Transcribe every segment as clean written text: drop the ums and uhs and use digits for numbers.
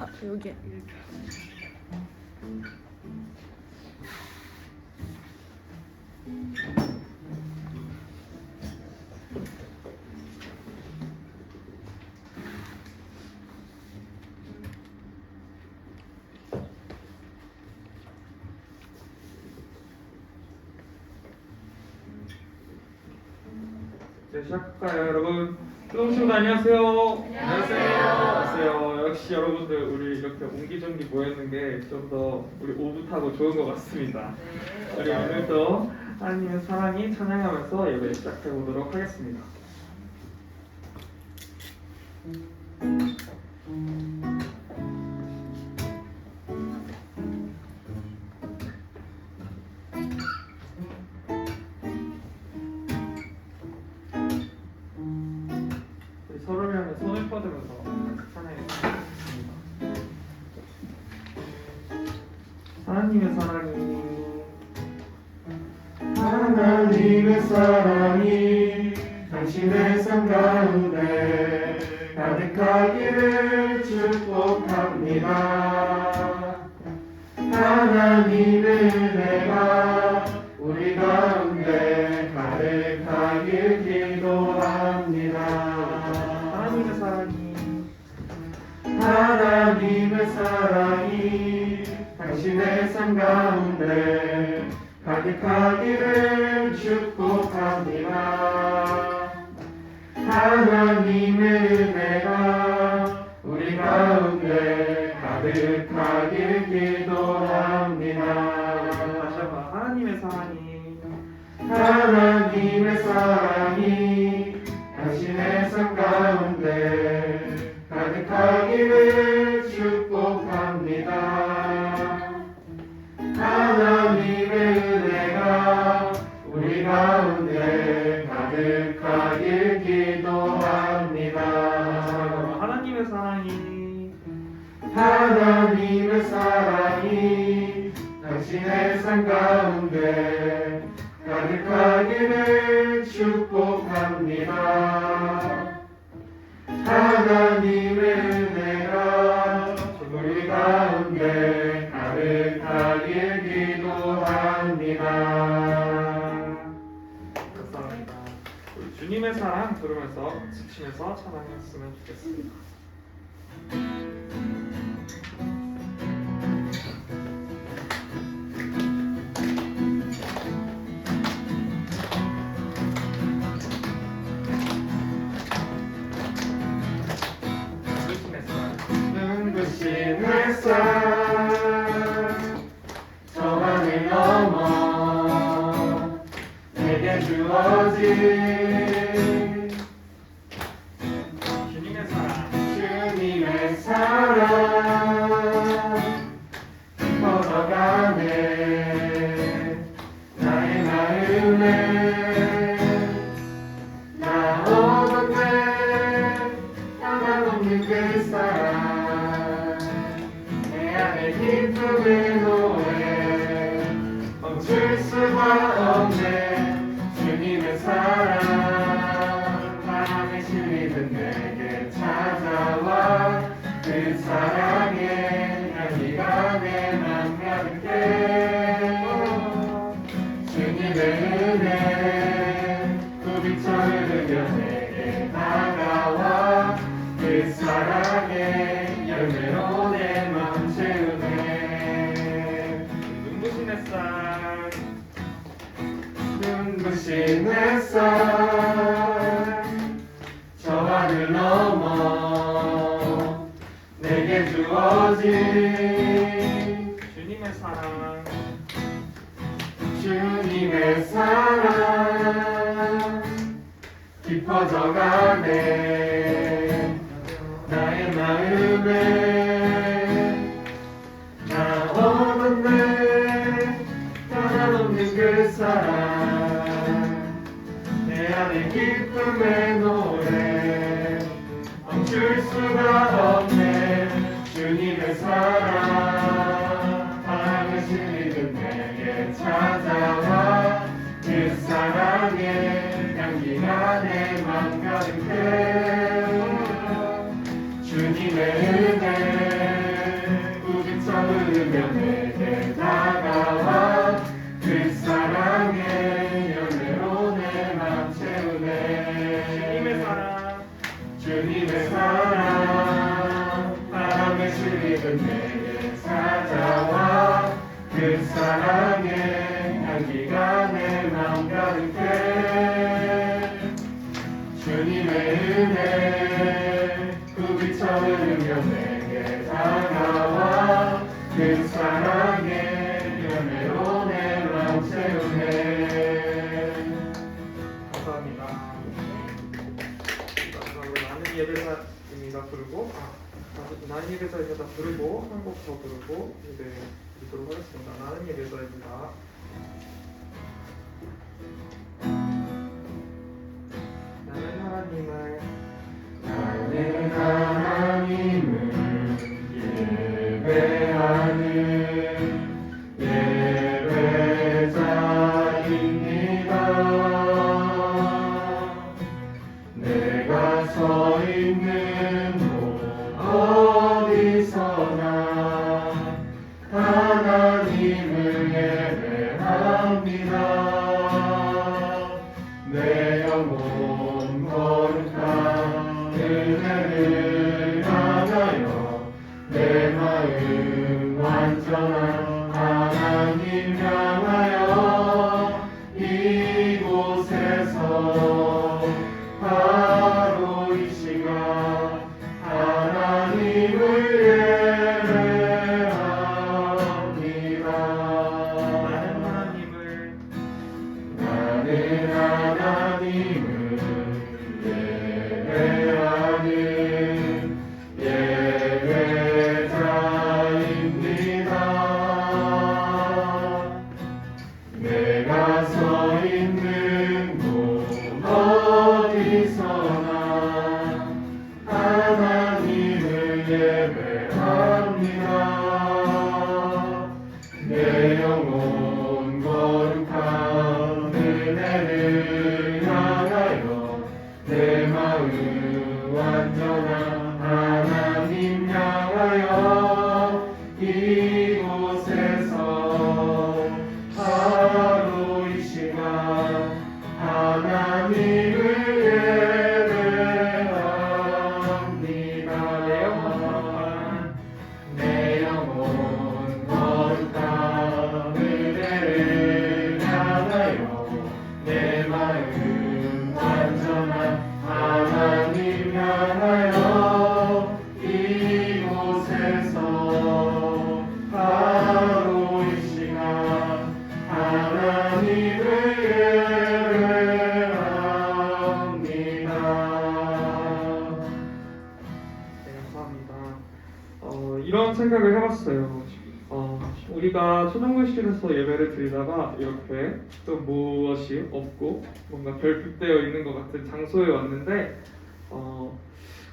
여기. 네, 시작할까요, 여러분? 뜨거운 친구들 안녕하세요. 안녕하세요. 역시 여러분들 우리 이렇게 옹기종기 모였는 게 좀 더 우리 오붓하고 좋은 것 같습니다. 우리 오늘도 하나님의 사랑이 찬양하면서 예배 시작해 보도록 하겠습니다. 서로를 향해 손을 뻗으면서 찬양했습니다. 하나님의 사랑이 당신의 삶 가운데 가득하기를 축복합니다. 하나님의 은혜가 우리 가운데 가득하길 기도합니다. 하나님의 사랑이 당신의 삶 가운데 가득하기를 축복합니다. 하나님의 은혜가 우리 가운데 가득하길 기도합니다. 하나님의 사랑이 당신의 삶 가운데 가득하기를 축복합니다. 하나님의 은혜가 우리 가운데 가득하길 기도합니다. 하나님의 사랑이 당신의 삶 가운데 가득하기를 축복합니다. 하나님의 은혜가 우리 가운데 가득하길 기도합니다. 감사합니다. 우리 주님의 사랑 들으면서 지치면서 찬양했으면 좋겠습니다. 눈부신 햇살 저 하늘 넘어 내게 주어진 주님의 사랑 퍼져가네 나의 마음에 나 얻었네 하나없는 그 사랑 내 안에 기쁨의 노래 멈출 수가 없네 주님의 사랑 바람에 실리는 내게 찾아와 그 사랑의 향기가 내 맘 가득해 주님의 은혜 부비쳐 흐르며 내게 다가와 그 사랑의 열매로 내 맘 채우네 눈부신 햇살 저 하늘 넘어 내게 주어진 주님의 사랑 깊어져가네 나의 마음에 나 얻었네 변함없는 그 사랑 내 안에 기쁨의 노래 멈출 수가 없네 주님의 사랑 바람에 실리는 내게 찾아와 그 사랑의 향기가 내 맘 가득해 주님의 은혜 시리는 내게 찾아와 그 사랑의 향기가 내 맘 가득해 주님의 은혜 구비처럼 흐르며 내게 다가와 그 사랑의 열매로 내 맘 채우네. 감사합니다. 마지막으로 나는 예배자입니다 부르고 나는 예배자입니다 부르고 한 곡 더 부르고 예배 드리도록 하겠습니다. 나는 예배자입니다. 나는 하나님을 나는 하나님을 예배하는 예배자입니다. 내가 서 있는 곳 어디서나 하나님을 예배합니다. 내 영혼 거룩한 은혜를 향하여 내 마음 완전한 하나님 향하여 이곳에서 바로 이 시간 하나님을 예배합니다. 나는 하나님을 예배하는 예배자입니다. 내가 서 있는 곳 어디서나 하나님을 예배합니다. 내 영혼 거룩한 은혜를 향하여 내 마음 완전한 하나님 향하여 이곳에서 바로 이 시간 하나님을 예배합니다. 내 영혼 거룩한 은혜를 향하여 내 마음 완전한 하나님 향하여 이곳에서 바로 이 시간 하나님을 예배합니다. 네, 감사합니다. 이런 생각을 해봤어요. 우리가 초등교실에서 예배를 드리다가 이렇게 또 무엇이 없고 뭔가 결핍되어 있는 것 같은 장소에 왔는데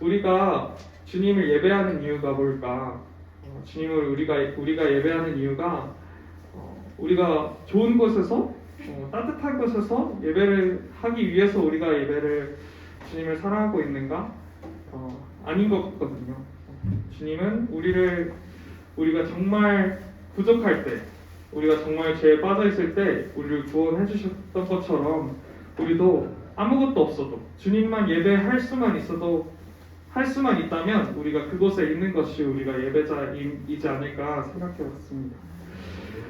우리가 주님을 예배하는 이유가 뭘까? 주님을 우리가 예배하는 이유가 우리가 좋은 곳에서 따뜻한 곳에서 예배를 하기 위해서 우리가 주님을 사랑하고 있는가? 아닌 것 같거든요. 주님은 우리가 정말 부족할 때, 우리가 정말 죄에 빠져 있을 때 우리를 구원해 주셨던 것처럼 우리도 아무것도 없어도 주님만 예배할 수만 있다면 우리가 그곳에 있는 것이 우리가 예배자이지 않을까 생각해봤습니다.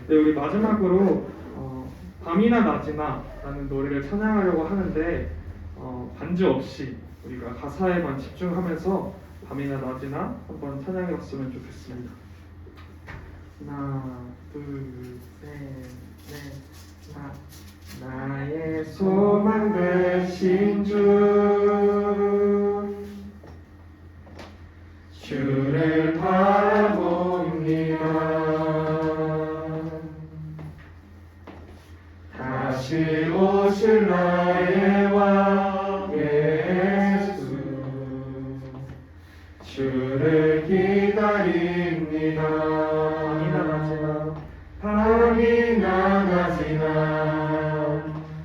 네, 우리 마지막으로 밤이나 낮이나 라는 노래를 찬양하려고 하는데 반주 없이 우리가 가사에만 집중하면서 밤이나 낮이나 한번 찬양해봤으면 좋겠습니다. 하나, 둘, 셋, 넷, 나의 소망 되신 주를 바라봅니다. 다시 오실 나의 왕 예수 주를 기다립니다. 밤이나 낮이나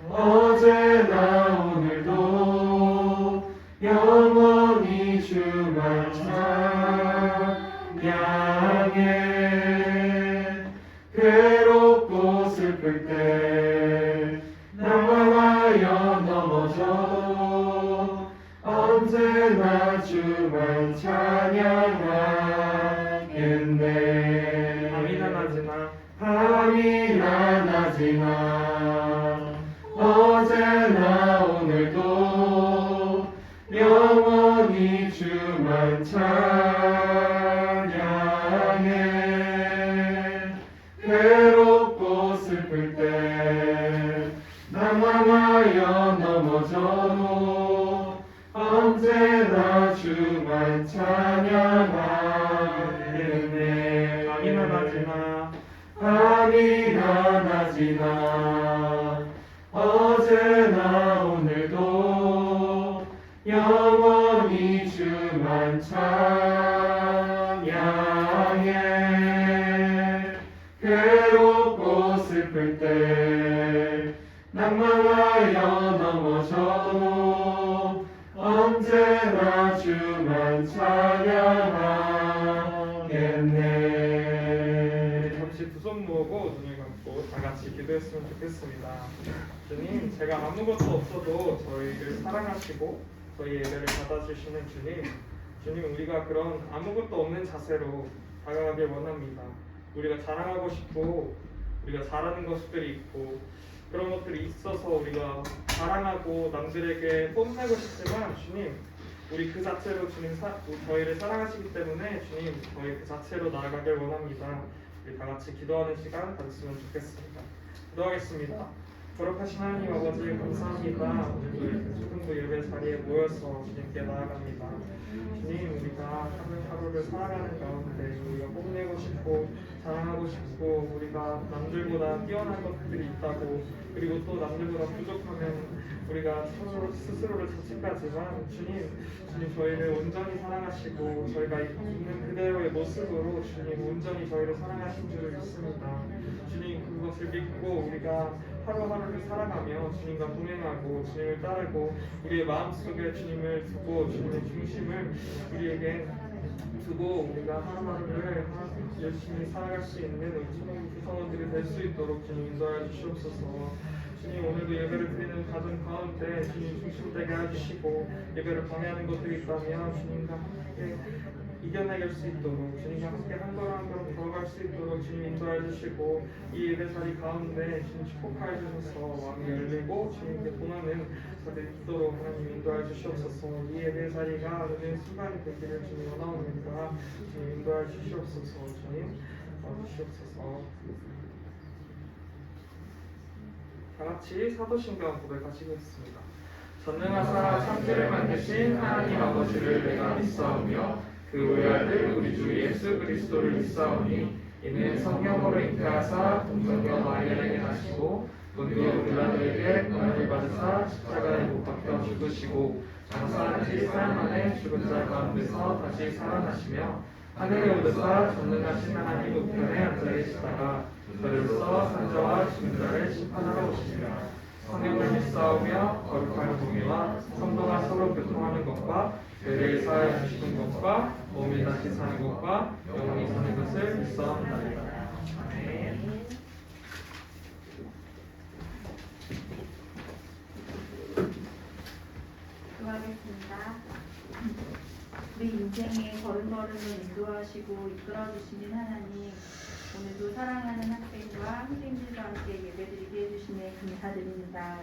어제나 오늘도 영원히 주만 찬양해. 괴롭고 슬플 때 낙망하여 넘어져 언제나 주만 찬양하리. 밤이나 낮이나 어제나 오늘도 영원히 주만 찬양해. 괴롭고 슬플 때 낭만하여 넘어져도 언제나 주만 찬양하겠네. 잠시 두 손 모으고 눈을 감고 다 같이 기도했으면 좋겠습니다. 주님, 제가 아무것도 없어도 저희를 사랑하시고 저희 예배를 받아주시는 주님, 우리가 그런 아무것도 없는 자세로 다가가길 원합니다. 우리가 자랑하고 싶고 우리가 잘하는 것들이 있고 그런 것들이 있어서 우리가 자랑하고 남들에게 뽐내고 싶지만 주님, 우리 그 자체로 저희를 사랑하시기 때문에 주님, 저희 그 자체로 나아가길 원합니다. 우리 다 같이 기도하는 시간 가졌으면 좋겠습니다. 기도하겠습니다. 거룩하신 하나님 아버지, 감사합니다. 오늘도 이렇게 조금도 예배 자리에 모여서 주님께 나아갑니다. 주님, 우리가 하루하루를 살아가는 가운데 우리가 뽐내고 싶고 자랑하고 싶고 우리가 남들보다 뛰어난 것들이 있다고, 그리고 또 남들보다 부족하면 우리가 스스로를 자책하지만 주님 저희를 온전히 사랑하시고 저희가 있는 그대로의 모습으로 주님 온전히 저희를 사랑하신 줄을 믿습니다. 주님, 그것을 믿고 우리가 하루하루를 살아가며 주님과 동행하고 주님을 따르고 우리의 마음속에 주님을 두고 주님의 중심을 우리에게 두고 우리가 하루하루를 열심히 살아갈 수 있는 우리 천국 구성원들이 될 수 있도록 주님 인도하여 주시옵소서. 주님, 오늘도 예배를 드리는 가정 가운데 주님 중심되게 해주시고 예배를 방해하는 것들이 있다면 주님과 함께 이겨내길 수 있도록 주님과 함께 한 걸음 한 걸음 걸어갈 수 있도록 주님 인도해 주시고 이 예배 자리 가운데 주님 축복하여 주셔서 마음이 열리고 주님께 본하는 자들이 있도록 하나님 인도해 주시옵소서. 이 예배 자리가 은혜의 순간이 되기를 주님 원하옵니다. 주님 인도해 주시옵소서. 주님 도와주시옵소서. 다 같이 사도신경 고백하시겠습니다. 전능하사 천지를 만드신 하나님 아버지를 내가 믿사오며 그 외아들 우리 주 예수 그리스도를 믿사오니 이는 성령으로 잉태하사 동정녀 마리아에게 나시고 본디오 빌라도에게 고난을 받으사 십자가에 못 박혀 죽으시고 장사한 지 사흘 만에 죽은 자 가운데서 다시 살아나시며 하늘에 오르사 전능하신 하나님 우편에 앉아 계시다가 저리로서 산자와 죽은 자를 심판하러 오시리라. 성령을 믿사오며 거룩한 공의와 성도가 서로 교통하는 것과 죄를 사하여 주시는 것과 몸이 다시 사는 것과 영원히 사는 것을 믿사옵나이다. 아멘. 기도하겠습니다. 우리 인생의 걸음걸음을 인도하시고 이끌어주시는 하나님, 오늘도 사랑하는 학생과 학생들과 함께 예배드리게 해주시네 감사드립니다.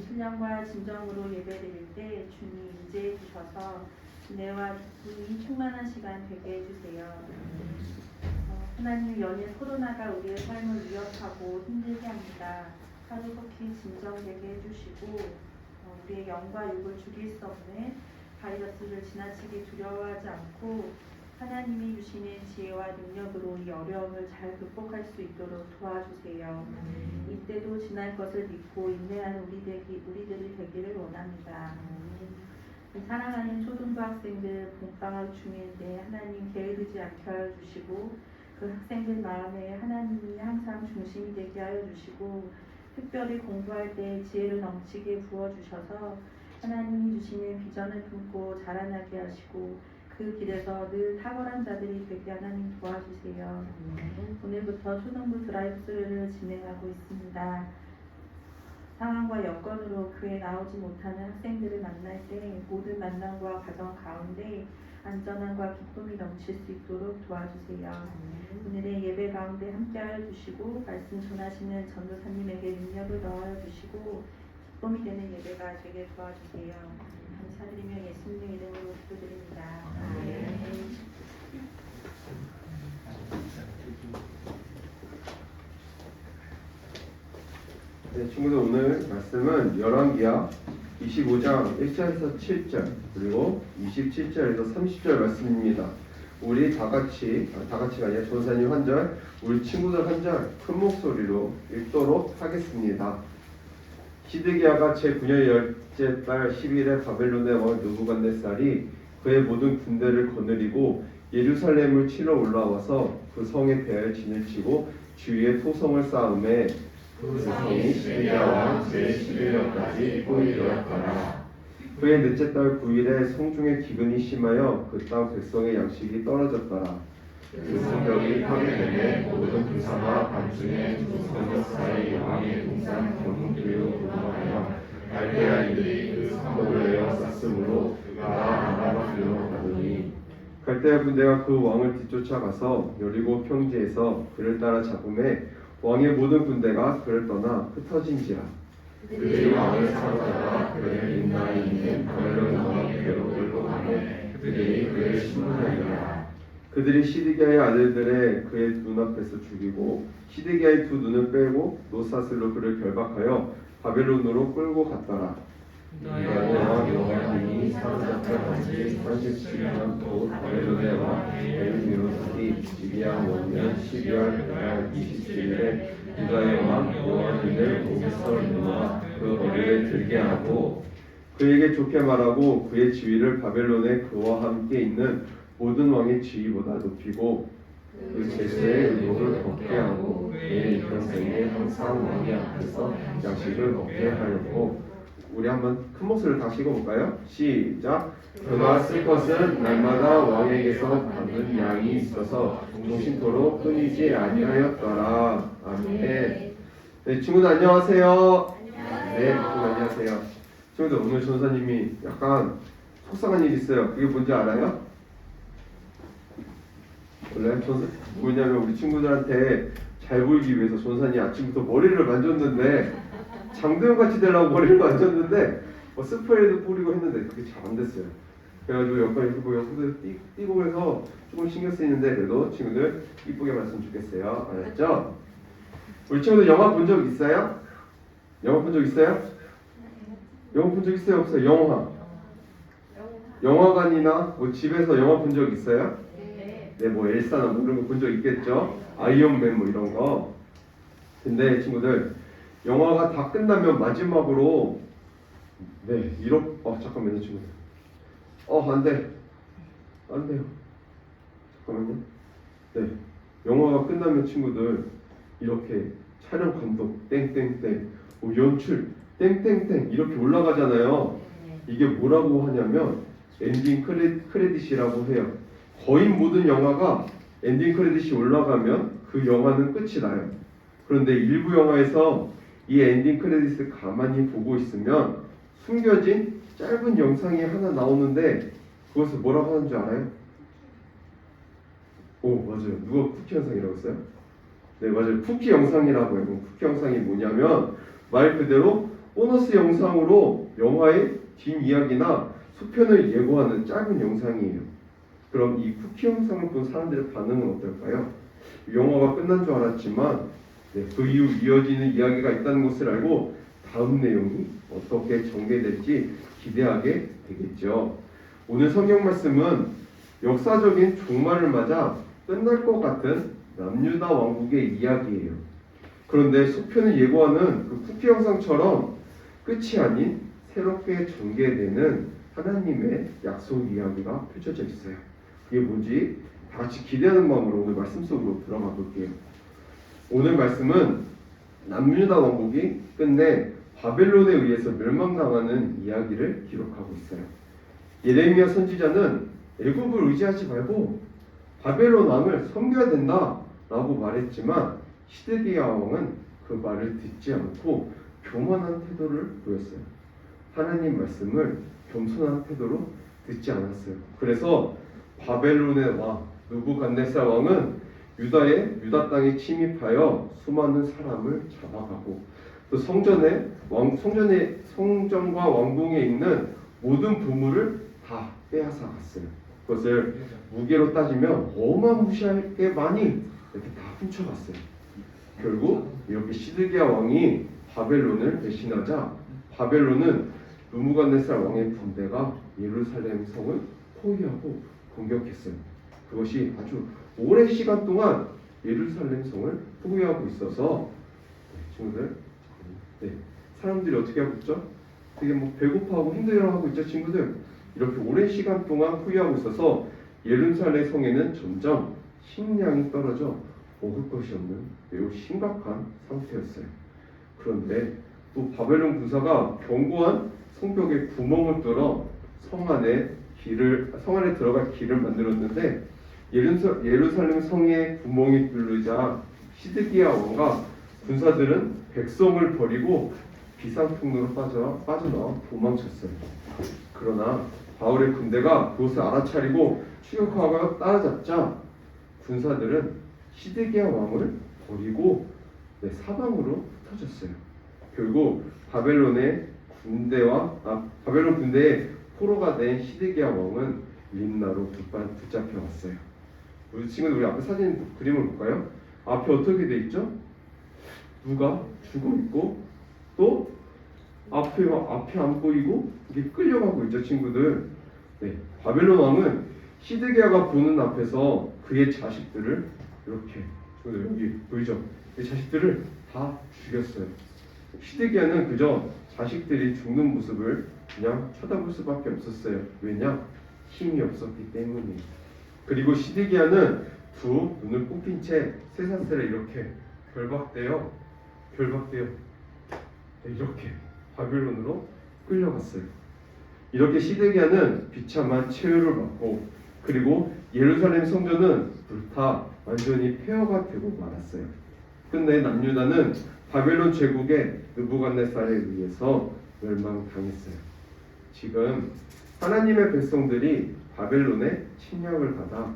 신령과 진정으로 예배드릴 때 주님 임재해 주셔서 은혜와 기쁨이 충만한 시간 되게 해주세요. 하나님, 연일 코로나가 우리의 삶을 위협하고 힘들게 합니다. 하루속히 진정되게 해주시고 우리의 영과 육을 죽일 수 없는 바이러스를 지나치게 두려워하지 않고 하나님이 주시는 지혜와 능력으로 이 어려움을 잘 극복할 수 있도록 도와주세요. 이때도 지날 것을 믿고 인내하는 우리들이 되기를 원합니다. 사랑하는 초등부 학생들 봄방학 중인데 하나님 게으르지 않게 하여 주시고 그 학생들 마음에 하나님이 항상 중심이 되게 하여 주시고 특별히 공부할 때 지혜를 넘치게 부어주셔서 하나님이 주시는 비전을 품고 자라나게 하시고 그 길에서 늘 탁월한 자들이 되게 하나님 도와주세요. 오늘부터 초등부 드라이브스루를 진행하고 있습니다. 상황과 여건으로 교회에 나오지 못하는 학생들을 만날 때 모든 만남과 과정 가운데 안전함과 기쁨이 넘칠 수 있도록 도와주세요. 오늘의 예배 가운데 함께하여 주시고 말씀 전하시는 전도사님에게 능력을 넣어 주시고 기쁨이 되는 예배가 되게 도와주세요. 감사드리며 예수님의 이름으로 기도드립니다. 아멘. 네, 친구들, 오늘 말씀은 열왕기하 25장 1절에서 7절 그리고 27절에서 30절 말씀입니다. 우리 다 같이가 아니라 전사님 한 절, 우리 친구들 한 절 큰 목소리로 읽도록 하겠습니다. 시드기야가 제9년 열째 달 10일에 바벨론의 왕 느부갓네살이 그의 모든 군대를 거느리고 예루살렘을 치러 올라와서 그 성에 대하여 진을 치고 주위에 토성을 쌓음에 그 성이 시드기야 왕 제11년까지 포위되었더라. 그의 넷째 달 9일에 성중에 기근이 심하여 그 땅 백성의 양식이 떨어졌더라. 그 성벽이 파괴되매 모든 군사가 밤중에 두 성벽 사이 왕의 동산 경문길로 도망하여 갈대아인들이 그 성벽을 에워쌌으므로 그가 아마바길로 가더니 갈대아 군대가 그 왕을 뒤쫓아가서 여리고 평지에서 그를 따라 잡음에 왕의 모든 군대가 그를 떠나 흩어진지라. 그들이 왕을 사로잡아 그를 림나에 있는 바벨론 왕에게로 끌고 가매 그들이 그를 신문하니라. 그들이 시드기야의 아들들의 그의 눈앞에서 죽이고 시드기야의 두 눈을 빼고 노사슬로 그를 결박하여 바벨론으로 끌고 갔더라. 유다의 왕 여호야김이 사로잡혀 지 37년 또 바벨론의 왕 엘미로스기 시기야 5년 12월 그날 27일에 유다의 왕 여호야김을 오기서 누나 그 머리를 들게 하고 그에게 좋게 말하고 그의 지위를 바벨론에 그와 함께 있는 모든 왕의 지위보다 높이고 그 제수의 의복을 벗게 하고 그의 일평생에 항상 왕의 앞에서 양식을 먹게 하였고. 우리 한번 큰 목소리를 다시 읽어볼까요? 시작. 그가 쓸 것은 날마다 왕에게서 받는 양이 있어서 종신토록 끊이지 아니하였더라. 아멘. 네, 친구들 안녕하세요. 네, 친구 안녕하세요. 친구들 오늘 전사님이 약간 속상한 일이 있어요. 그게 뭔지 알아요? 원래 뭐냐면 우리 친구들한테 잘 보이기 위해서 전사님이 아침부터 머리를 만졌는데 장도연 같이 되려고 머리를 만졌는데 스프레이도 뿌리고 했는데 그게 잘 안 됐어요. 그래가지고 옆에 옆에도 띄고 해서 조금 신경 쓰이는데 그래도 친구들 이쁘게 봤으면 좋겠어요. 알았죠? 우리 친구들 영화 본 적 있어요? 영화 본 적 있어요? 영화 본 적 있어요? 없어요? 영화관이나 뭐 집에서 영화 본 적 있어요? 네, 뭐 엘사나 뭐 그런 거 본 적 있겠죠? 아이언맨 뭐 이런 거. 근데 친구들 영화가 다 끝나면 마지막으로 잠깐만요 친구들. 안 돼요. 잠깐만요. 네, 영화가 끝나면 친구들 이렇게 촬영 감독 땡땡땡, 연출 땡땡땡 이렇게 올라가잖아요. 이게 뭐라고 하냐면 엔딩 크레딧이라고 해요. 거의 모든 영화가 엔딩 크레딧이 올라가면 그 영화는 끝이 나요. 그런데 일부 영화에서 이 엔딩 크레딧을 가만히 보고 있으면 숨겨진 짧은 영상이 하나 나오는데 그것을 뭐라고 하는 줄 알아요? 맞아요. 누가 쿠키 영상이라고 했어요? 네, 맞아요. 쿠키 영상이라고 해요. 쿠키 영상이 뭐냐면 말 그대로 보너스 영상으로 영화의 뒷이야기나 소편을 예고하는 짧은 영상이에요. 그럼 이 쿠키 영상을 본 사람들의 반응은 어떨까요? 영화가 끝난 줄 알았지만 그 이후 이어지는 이야기가 있다는 것을 알고 다음 내용이 어떻게 전개될지 기대하게 되겠죠. 오늘 성경 말씀은 역사적인 종말을 맞아 끝날 것 같은 남유다 왕국의 이야기예요. 그런데 소편을 예고하는 그 쿠키 영상처럼 끝이 아닌 새롭게 전개되는 하나님의 약속 이야기가 펼쳐져 있어요. 그게 뭔지 다 같이 기대하는 마음으로 오늘 말씀 속으로 들어가 볼게요. 오늘 말씀은 남유다 왕국이 끝내 바벨론에 의해서 멸망당하는 이야기를 기록하고 있어요. 예레미야 선지자는 애굽을 의지하지 말고 바벨론 왕을 섬겨야 된다라고 말했지만 시드기야 왕은 그 말을 듣지 않고 교만한 태도를 보였어요. 하나님 말씀을 겸손한 태도로 듣지 않았어요. 그래서 바벨론의 왕 느부갓네살 왕은 유다 땅에 침입하여 수많은 사람을 잡아가고 또 성전과 왕궁에 있는 모든 보물을 다 빼앗아 갔어요. 그것을 무게로 따지면 어마무시하게 많이 이렇게 다 훔쳐갔어요. 결국 이렇게 시드기야 왕이 바벨론을 배신하자 바벨론은 느부갓네살 왕의 군대가 예루살렘 성을 포위하고 공격했어요. 그것이 아주 오랜 시간 동안 예루살렘 성을 포위하고 있어서 친구들, 사람들이 어떻게 하고 있죠? 되게 뭐 배고파하고 힘들어하고 있죠, 친구들. 이렇게 오랜 시간 동안 포위하고 있어서 예루살렘 성에는 점점 식량이 떨어져 먹을 것이 없는 매우 심각한 상태였어요. 그런데 또 바벨론 군사가 견고한 성벽에 구멍을 뚫어 성 안에 들어갈 길을 만들었는데 예루살렘 성에 구멍이 뚫리자 시드기야 왕과 군사들은 백성을 버리고 비상통로로 빠져나와 도망쳤어요. 그러나 바울의 군대가 그것을 알아차리고 추격하고 따라잡자 군사들은 시드기야 왕을 버리고 사방으로 흩어졌어요. 결국 바벨론 군대의 포로가 된 시드기야 왕은 림나로 붙잡혀 왔어요. 우리 친구들, 우리 앞에 사진 그림을 볼까요? 앞에 어떻게 돼 있죠? 누가 죽어 있고 또 앞에 안 보이고 이게 끌려가고 있죠, 친구들. 바벨론 왕은 시드기야가 보는 앞에서 그의 자식들을 이렇게, 친구들 여기 보이죠? 그 자식들을 다 죽였어요. 시드기야는 그저 자식들이 죽는 모습을 그냥 쳐다볼 수밖에 없었어요. 왜냐? 힘이 없었기 때문이에요. 그리고 시드기야는 두 눈을 뽑힌 채 쇠사슬에 이렇게 결박되어 이렇게 바벨론으로 끌려갔어요. 이렇게 시드기야는 비참한 최후를 받고, 그리고 예루살렘 성전은 불타 완전히 폐허가 되고 말았어요. 끝내 남유다는 바벨론 제국의 느부갓네살에 의해서 멸망당했어요. 지금 하나님의 백성들이 바벨론에 침략을 받아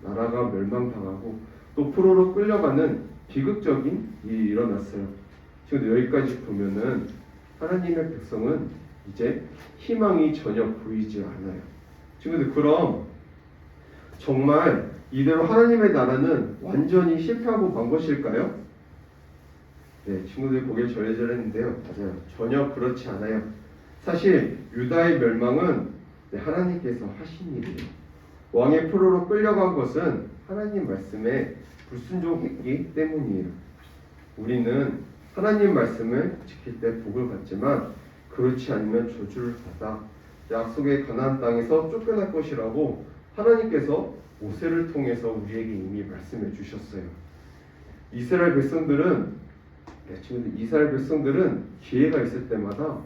나라가 멸망당하고 또 포로로 끌려가는 비극적인 일이 일어났어요. 지금 여기까지 보면은 하나님의 백성은 이제 희망이 전혀 보이지 않아요. 친구들, 그럼 정말 이대로 하나님의 나라는 완전히 실패하고 만 것일까요? 친구들 고개 절레절레했는데요. 맞아요. 전혀 그렇지 않아요. 사실 유다의 멸망은 하나님께서 하신 일이에요. 왕의 포로로 끌려간 것은 하나님 말씀에 불순종했기 때문이에요. 우리는 하나님 말씀을 지킬 때 복을 받지만 그렇지 않으면 저주를 받아 약속의 가나안 땅에서 쫓겨날 것이라고 하나님께서 모세를 통해서 우리에게 이미 말씀해 주셨어요. 이스라엘 백성들은 기회가 있을 때마다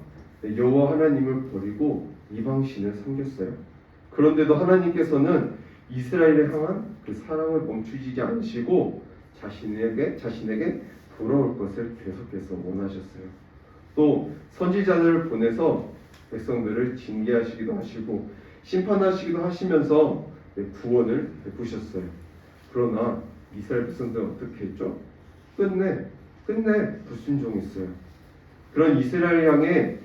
여호와 하나님을 버리고 이방신을 섬겼어요. 그런데도 하나님께서는 이스라엘에 향한 그 사랑을 멈추지 않으시고 자신에게 돌아올 것을 계속해서 원하셨어요. 또 선지자들을 보내서 백성들을 징계하시기도 하시고 심판하시기도 하시면서 구원을 베푸셨어요. 그러나 이스라엘 백성들은 어떻게 했죠? 끝내 불순종했어요. 그런 이스라엘 향해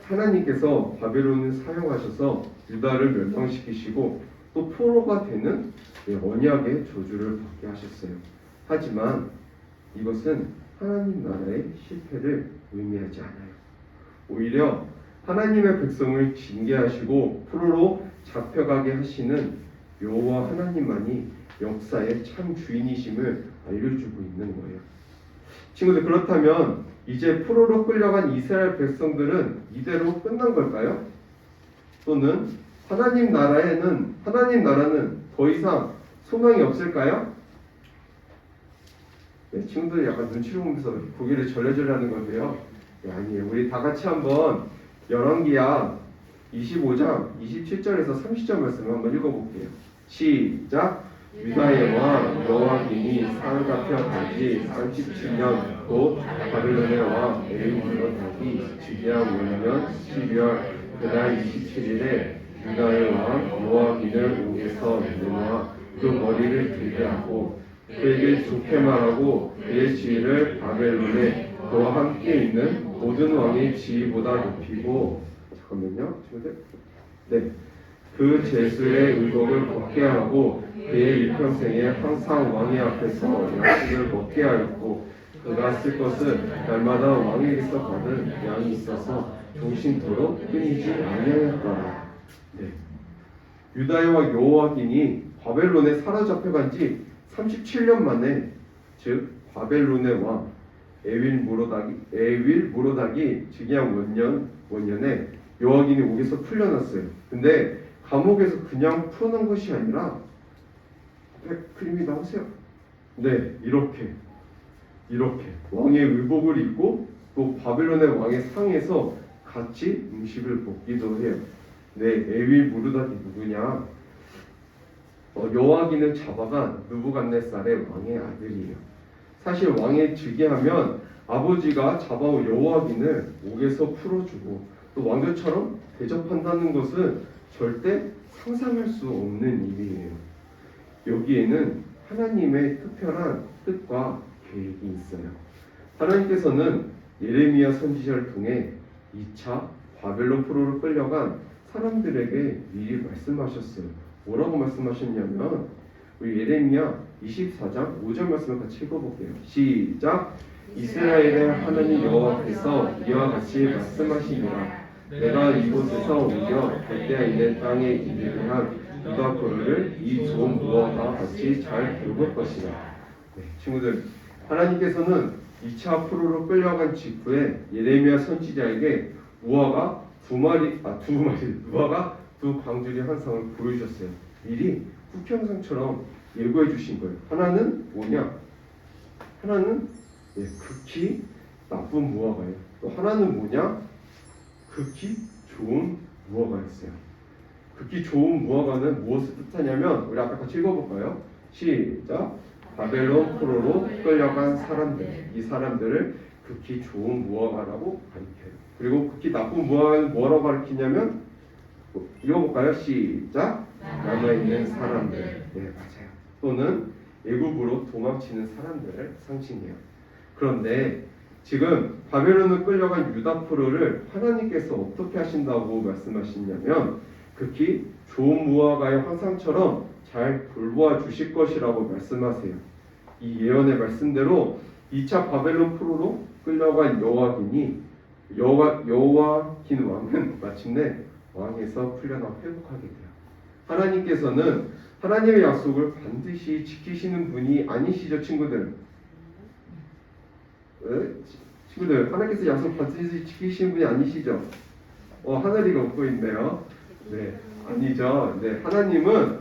하나님께서 바벨론을 사용하셔서 유다를 멸망시키시고 또 포로가 되는 언약의 저주를 받게 하셨어요. 하지만 이것은 하나님 나라의 실패를 의미하지 않아요. 오히려 하나님의 백성을 징계하시고 포로로 잡혀가게 하시는 여호와 하나님만이 역사의 참 주인이심을 알려주고 있는 거예요. 친구들, 그렇다면 이제 포로로 끌려간 이스라엘 백성들은 이대로 끝난 걸까요? 또는 하나님 나라는 더 이상 소망이 없을까요? 친구들이 약간 눈치를 보면서 고개를 절레절레 하는 건데요. 아니에요. 우리 다 같이 한번 열왕기야 25장 27절에서 30절 말씀을 한번 읽어볼게요. 시작. 유다의 왕 여호와김이 사로잡혀 간지 37년 곧 바벨론의 왕 네부갓네살이 즉위한 5년 12월 그달 27일에 유다의 왕 여호와김을 옥에서 내놓아 그 머리를 들게 하고 그에게 좋게 말하고 그의 지위를 바벨론에 그와 함께 있는 모든 왕의 지위보다 높이고, 잠깐만요, 친구들. 그 제수의 의복을 벗게 하고 그의 일평생에 항상 왕의 앞에서 양식을 먹게 하였고, 그가 쓸 것은 날마다 왕에게서 받은 양이 있어서 종신토록 끊이지 아니하였더라. 유다와 여호와긴이 바벨론에 사로잡혀간 지 37년 만에, 즉 바벨론의 왕 에윌 무로닥이 즉위한 원년에 여호와긴이 옥에서 풀려났어요. 근데 감옥에서 그냥 풀어놓은 것이 아니라, 그림이 나오세요. 네, 이렇게 왕의 의복을 입고 또 바벨론의 왕의 상에서 같이 음식을 먹기도 해요. 네, 에윌 무르닥이 누구냐? 여호와긴을 잡아간 느부갓네살의 왕의 아들이에요. 사실 왕에 즉위하면 아버지가 잡아온 여호와긴을 옥에서 풀어주고 또 왕조처럼 대접한다는 것은 절대 상상할 수 없는 일이에요. 여기에는 하나님의 특별한 뜻과 계획이 있어요. 하나님께서는 예레미야 선지자를 통해 2차 바벨론 포로로 끌려간 사람들에게 미리 말씀하셨어요. 뭐라고 말씀하셨냐면, 우리 예레미야 24장 5절 말씀을 같이 읽어볼게요. 시작. 이스라엘의 하나님 여호와께서 이와 같이 말씀하시니라. 내가 이곳에서 옮겨 갈대아 있는 땅에 이르게 한 유다 포로를 이 좋은 무화과 같이 잘 돌볼 것이다. 네, 친구들, 하나님께서는 2차 포로로 끌려간 직후에 예레미야 선지자에게 무화과 무화과 두 광주리 환상을 보여주셨어요. 미리 국형상처럼 예고해 주신 거예요. 하나는 뭐냐? 하나는 극히 나쁜 무화과예요. 또 하나는 뭐냐? 극히 좋은 무화과였어요. 극히 좋은 무화과는 무엇을 뜻하냐면, 우리 앞에 같이 읽어볼까요? 시작. 바벨론 포로로 끌려간 사람들, 이 사람들을 극히 좋은 무화과라고 가리켜요. 그리고 극히 나쁜 무화과는 뭐라고 가리키냐면, 읽어볼까요? 시작. 남아있는 사람들. 네, 맞아요. 또는 애굽으로 도망치는 사람들을 상징해요. 그런데 지금 바벨론을 끌려간 유다 포로를 하나님께서 어떻게 하신다고 말씀하시냐면, 극히 좋은 무화과의 황상처럼 잘 돌보아 주실 것이라고 말씀하세요. 이 예언의 말씀대로 2차 바벨론 포로로 끌려간 여호와긴 왕은 마침내 왕에서 풀려나 회복하게 돼요. 하나님께서는 하나님의 약속을 반드시 지키시는 분이 아니시죠, 친구들? 친구들, 하나님께서 약속 반드시 지키시는 분이 아니시죠? 하늘이가 웃고 있네요. 네, 아니죠. 네, 하나님은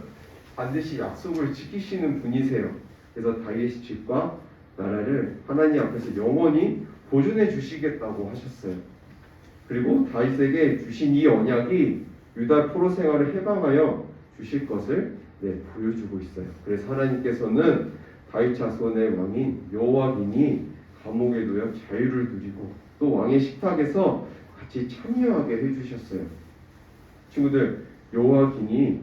반드시 약속을 지키시는 분이세요. 그래서 다윗의 집과 나라를 하나님 앞에서 영원히 보존해 주시겠다고 하셨어요. 그리고 다윗에게 주신 이 언약이 유다 포로 생활을 해방하여 주실 것을 보여주고 있어요. 그래서 하나님께서는 다윗 자손의 왕인 여호와긴이 감옥에 놓여 자유를 누리고 또 왕의 식탁에서 같이 참여하게 해주셨어요. 친구들, 여호와긴이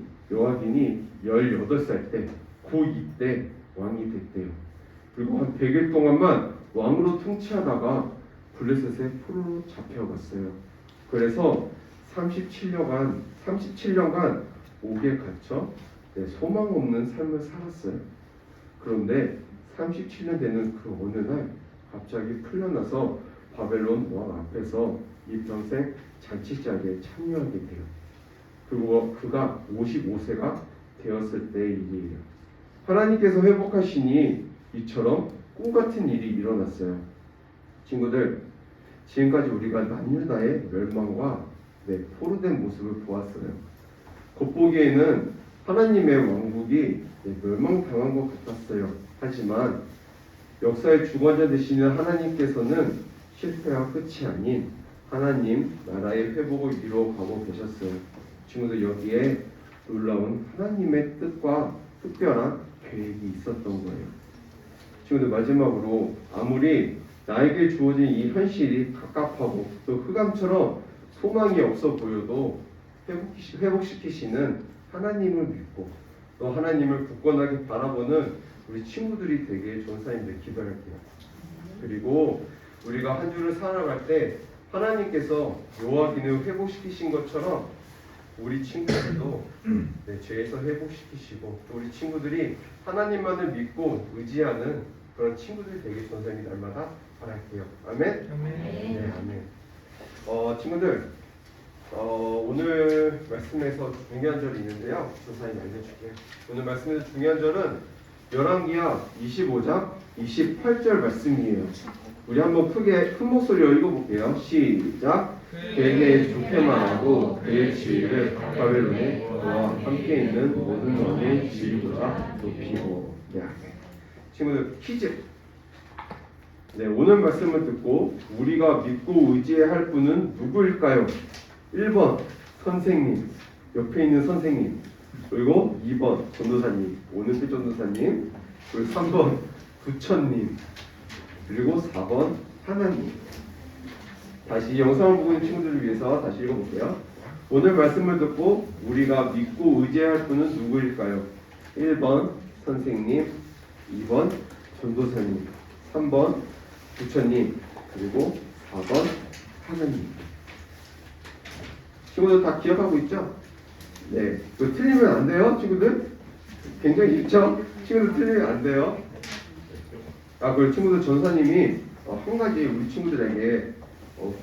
18살 때 고2 때 왕이 됐대요. 그리고 한 100일 동안만 왕으로 통치하다가 블레셋에 포로로 잡혀갔어요. 그래서 37년간 옥에 갇혀 소망 없는 삶을 살았어요. 그런데 37년 되는 그 어느 날 갑자기 풀려나서 바벨론 왕 앞에서 일평생 잔치자리에 참여하게 돼요. 그리고 그가 55세가 되었을 때의 일이에요. 하나님께서 회복하시니 이처럼 꿈같은 일이 일어났어요. 친구들, 지금까지 우리가 남유다의 멸망과 포로된 모습을 보았어요. 겉보기에는 하나님의 왕국이 멸망당한 것 같았어요. 하지만 역사의 주관자 되시는 하나님께서는 실패와 끝이 아닌 하나님 나라의 회복을 이루어가고 계셨어요. 친구들, 여기에 놀라운 하나님의 뜻과 특별한 계획이 있었던 거예요. 친구들, 마지막으로 아무리 나에게 주어진 이 현실이 갑갑하고 또 흑암처럼 소망이 없어 보여도 회복시키시는 하나님을 믿고 또 하나님을 굳건하게 바라보는 우리 친구들이 되게 전사님들 기도할게요. 그리고 우리가 한 주를 살아갈 때 하나님께서 여호와긴을 회복시키신 것처럼 우리 친구들도 죄에서 회복시키시고 또 우리 친구들이 하나님만을 믿고 의지하는 그런 친구들이 되게 전사님 날마다 바랄게요. 아멘? 아멘. 네, 아멘. 친구들, 오늘 말씀에서 중요한 절이 있는데요. 조사님 알려줄게요. 오늘 말씀에서 중요한 절은 열왕기하 25장 28절 말씀이에요. 우리 한번 크게 큰 목소리로 읽어볼게요. 시작. 그에게 좋게 말하고 그의 지위를 바벨론에 그와 함께 있는 모든 왕의 지위보다 높이고. 친구들 퀴즈. 네, 오늘 말씀을 듣고 우리가 믿고 의지해야 할 분은 누구일까요? 1번 선생님, 옆에 있는 선생님, 그리고 2번 전도사님, 오늘의 전도사님, 그리고 3번 부처님, 그리고 4번 하나님. 다시 영상을 보고 있는 친구들을 위해서 다시 읽어볼게요. 오늘 말씀을 듣고 우리가 믿고 의지해야 할 분은 누구일까요? 1번 선생님, 2번 전도사님, 3번 부처님, 그리고 4번 하나님. 친구들 다 기억하고 있죠? 네, 이거 틀리면 안 돼요, 친구들. 굉장히 쉽죠? 친구들 틀리면 안 돼요. 그리고 친구들 전사님이 한 가지 우리 친구들에게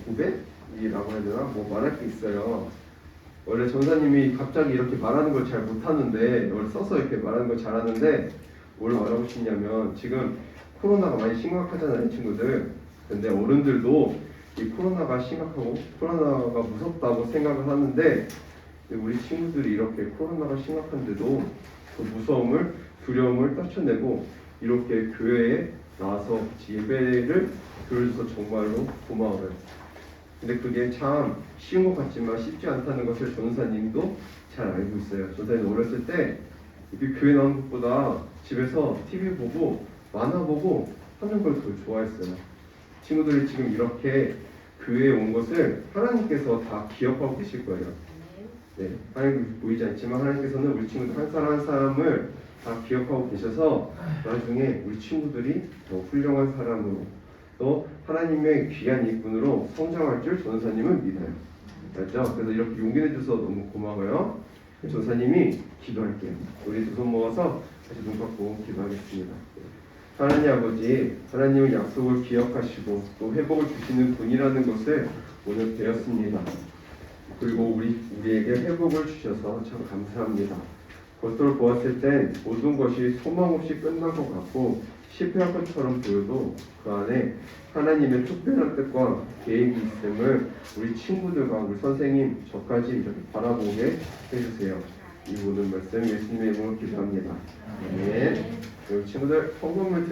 고백이라고 해야 되나? 뭐 말할 게 있어요. 원래 전사님이 갑자기 이렇게 말하는 걸 잘 못하는데, 원래 써서 이렇게 말하는 걸 잘하는데, 뭘 말하고 싶냐면, 지금 코로나가 많이 심각하잖아요, 친구들. 근데 어른들도 이 코로나가 심각하고 코로나가 무섭다고 생각을 하는데, 우리 친구들이 이렇게 코로나가 심각한데도 그 무서움을, 두려움을 떨쳐내고 이렇게 교회에 나와서 예배를 드려줘서 정말로 고마워요. 근데 그게 참 쉬운 것 같지만 쉽지 않다는 것을 전사님도 잘 알고 있어요. 전사님 어렸을 때 이렇게 교회 나오는 것보다 집에서 TV 보고 만화 보고 하는 걸 더 좋아했어요. 친구들이 지금 이렇게 교회에 온 것을 하나님께서 다 기억하고 계실 거예요. 네, 하나님 보이지 않지만 하나님께서는 우리 친구들 한 사람 한 사람을 다 기억하고 계셔서 나중에 우리 친구들이 더 훌륭한 사람으로 또 하나님의 귀한 일꾼으로 성장할 줄 전사님은 믿어요. 알죠? 그래서 이렇게 용기 내줘서 너무 고마워요. 전사님이 기도할게요. 우리 두 손 모아서 다시 눈 감고 기도하겠습니다. 하나님 아버지, 하나님은 약속을 기억하시고 또 회복을 주시는 분이라는 것을 오늘 배웠습니다. 그리고 우리에게 회복을 주셔서 참 감사합니다. 겉으로 보았을 땐 모든 것이 소망 없이 끝난 것 같고 실패한 것처럼 보여도 그 안에 하나님의 특별한 뜻과 계획이 있음을 우리 친구들과 우리 선생님 저까지 이렇게 바라보게 해주세요. 이 모든 말씀 예수님의 이름으로 기도합니다. 네. 우리 친구들 헌금을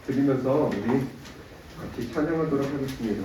드리면서 우리 같이 찬양하도록 하겠습니다.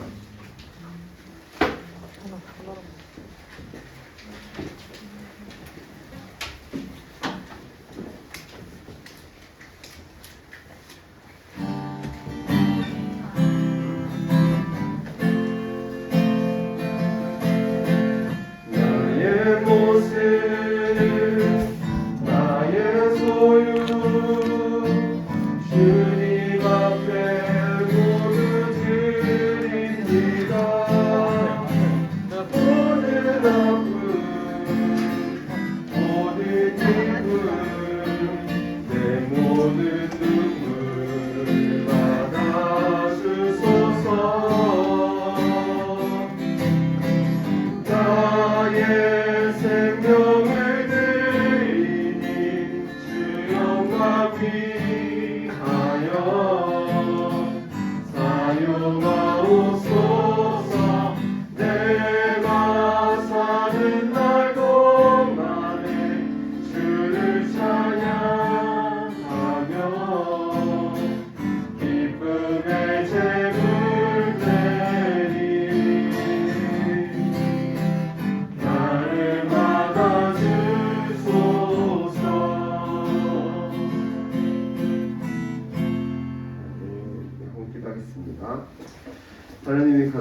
하나님의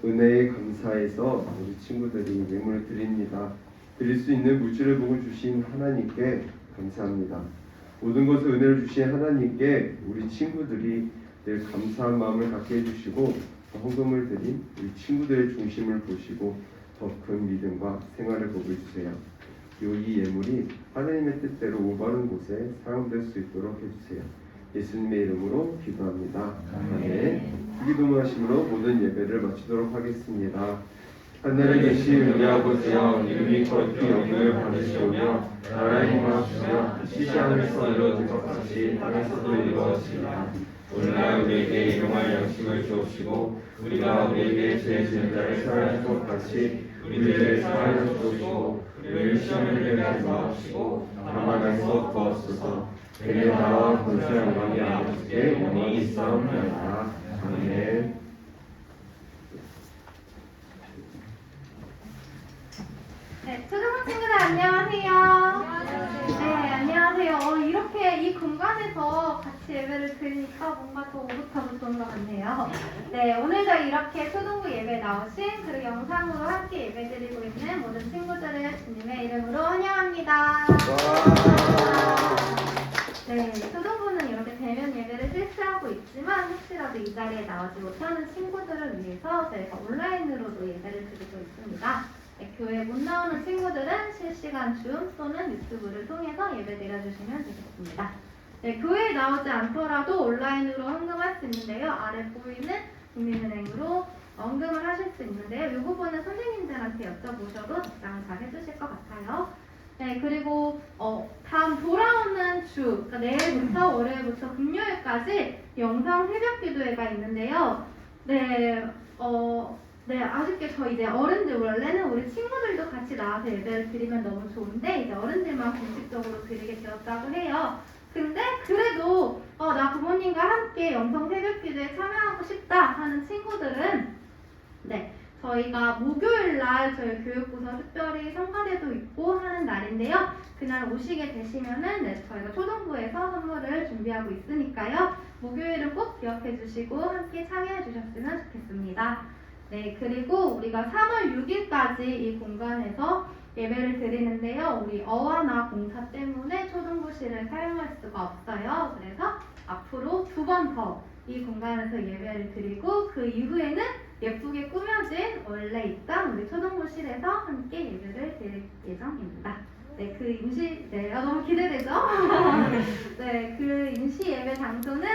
은혜에 감사해서 우리 친구들이 예물을 드립니다. 드릴 수 있는 물질의 복을 주신 하나님께 감사합니다. 모든 것을 은혜를 주신 하나님께 우리 친구들이 늘 감사한 마음을 갖게 해주시고 헌금을 드린 우리 친구들의 중심을 보시고 더 큰 믿음과 생활의 복을 주세요. 이 예물이 하나님의 뜻대로 올바른 곳에 사용될 수 있도록 해주세요. 예수님의 이름으로 기도합니다. 아멘. 기도문하심으로 모든 예배를 마치도록 하겠습니다. 하늘에 계신 우리 아버지여 이름이 거룩히 여김을 받으시오며 나라의 임하시며 뜻이 하늘에서 이루어진 것 같이 땅에서도 이루어지리라. 오늘날 우리에게 일용할 양식을 주옵시고 우리가 우리에게 죄 지은 자를 사하는 것 같이 우리를 사하여 주옵시고 우리를 시험에 들게 하지 마옵시고 다만 악에서 구하소서. 내게 나와 권세 영광이 아버지께 영원히 있사옵나이다. 아멘. 네, 초등부 친구들 안녕하세요. 네, 안녕하세요. 이렇게 이 공간에서 같이 예배를 드리니까 뭔가 더 오붓하고 좋은 것 같네요. 네, 오늘도 이렇게 초등부 예배 나오신 그리고 영상으로 함께 예배 드리고 있는 모든 친구들을 주님의 이름으로 환영합니다. 네, 초등부는 이렇게 대면 예배를 실시하고 있지만 혹시라도 이 자리에 나오지 못하는 친구들을 위해서 저희가 온라인으로도 예배를 드리고 있습니다. 네, 교회 못 나오는 친구들은 실시간 줌 또는 유튜브를 통해서 예배 드려주시면 되겠습니다. 네, 교회에 나오지 않더라도 온라인으로 헌금할 수 있는데요. 아래 보이는 국민은행으로 헌금을 하실 수 있는데요. 이 부분은 선생님들한테 여쭤보셔도 답장을 잘 해주실 것 같아요. 네, 그리고 다음 돌아오는 주, 그러니까 내일부터 월요일부터 금요일까지 영상 새벽 기도회가 있는데요. 네, 아쉽게 저희 이제 어른들 원래는 우리 친구들도 같이 나와서 예배를 드리면 너무 좋은데 이제 어른들만 공식적으로 드리게 되었다고 해요. 근데 그래도 나 부모님과 함께 영상 새벽 기도에 참여하고 싶다 하는 친구들은 네, 저희가 목요일 날 저희 교육부서 특별히 성가대도 있고 하는 날인데요. 그날 오시게 되시면은 네, 저희가 초등부에서 선물을 준비하고 있으니까요. 목요일은 꼭 기억해 주시고 함께 참여해 주셨으면 좋겠습니다. 네, 그리고 우리가 3월 6일까지 이 공간에서 예배를 드리는데요. 우리 어와나 공사 때문에 초등부실을 사용할 수가 없어요. 그래서 앞으로 2번 더 이 공간에서 예배를 드리고 그 이후에는 예쁘게 꾸며진 원래 있던 우리 초등부실에서 함께 예배를 드릴 예정입니다. 네, 그 임시, 너무 기대되죠? 네, 그 임시 예배 장소는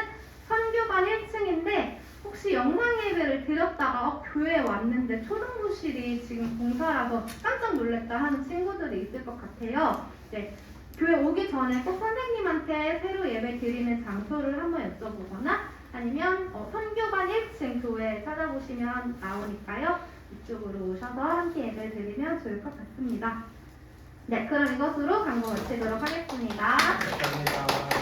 선교반 1층인데 혹시 영상 예배를 드렸다가 교회에 왔는데 초등부실이 지금 공사라서 깜짝 놀랐다 하는 친구들이 있을 것 같아요. 네, 교회 오기 전에 꼭 선생님한테 새로 예배 드리는 장소를 한번 여쭤보거나 아니면 선교반 1층 교회 찾아보시면 나오니까요. 이쪽으로 오셔서 함께 예배 드리면 좋을 것 같습니다. 네, 그럼 이것으로 광고 마치도록 하겠습니다. 감사합니다.